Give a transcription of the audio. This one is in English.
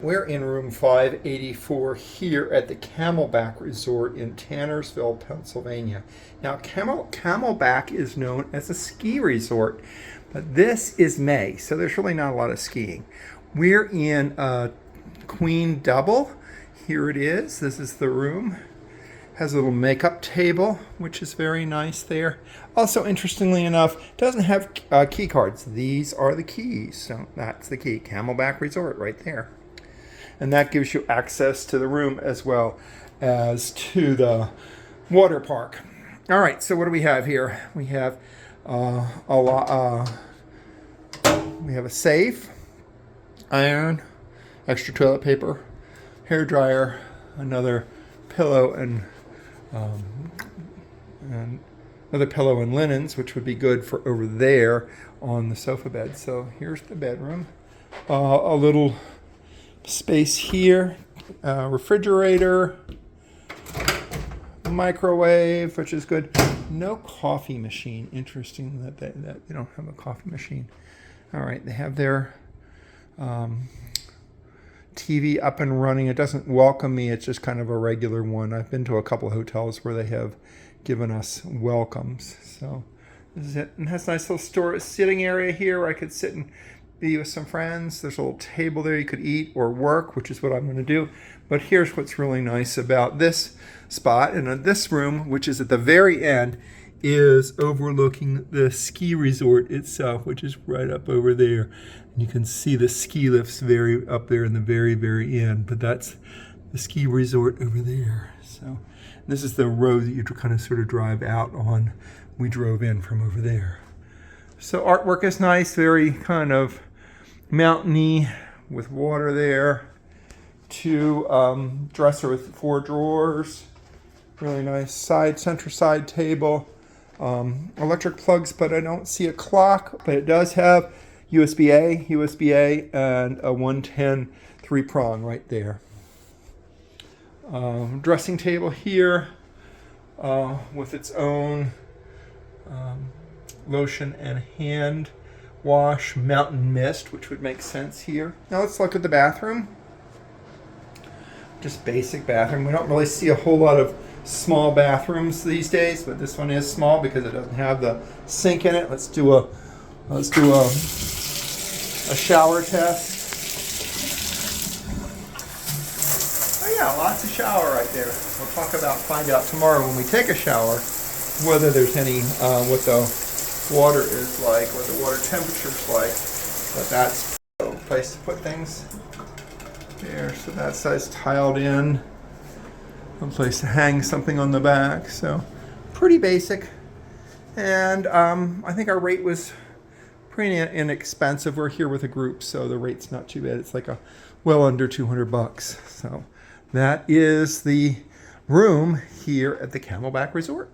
We're in room 584 here at the Camelback Resort in Tannersville, Pennsylvania. Now, Camelback is known as a ski resort, but this is May, so there's really not a lot of skiing. We're in a queen double. Here it is. This is the room. Has a little makeup table, which is very nice there. Also, interestingly enough, doesn't have key cards. These are the keys, so that's the key. Camelback Resort right there. And that gives you access to the room as well as to the water park. All right, so what do we have here? We have a safe, iron, extra toilet paper, hair dryer, another pillow and another pillow and linens, which would be good for over there on the sofa bed. So here's the bedroom. A little space here, refrigerator, microwave, which is good. No coffee machine. Interesting that they don't have a coffee machine. All right, they have their TV up and running. It doesn't welcome me. It's just kind of a regular one. I've been to a couple of hotels where they have given us welcomes. So this is it. And it has a nice little sitting area here where I could sit and be with some friends. There's a little table there you could eat or work, which is what I'm going to do. But here's what's really nice about this spot. And this room, which is at the very end, is overlooking the ski resort itself, which is right up over there. And you can see the ski lifts very up there in the very, very end. But that's the ski resort over there. So this is the road that you kind of sort of drive out on. We drove in from over there. So artwork is nice, very kind of mountainy with water there. Dresser with 4 drawers. Really nice center side table. Electric plugs, but I don't see a clock. But it does have USB-A, and a 110 3-prong right there. Dressing table here with its own lotion and hand wash, mountain mist, which would make sense here. Now let's look at the bathroom. Just basic bathroom. We don't really see a whole lot of small bathrooms these days, but this one is small because it doesn't have the sink in it. Let's do a shower test. Oh yeah, lots of shower right there. We'll find out tomorrow when we take a shower whether there's any what the water is like, what the water temperature is like. But that's a place to put things there. So that size tiled in. A place to hang something on the back. So pretty basic. And I think our rate was pretty inexpensive. We're here with a group, so the rate's not too bad. It's like well under $200. So that is the room here at the Camelback Resort.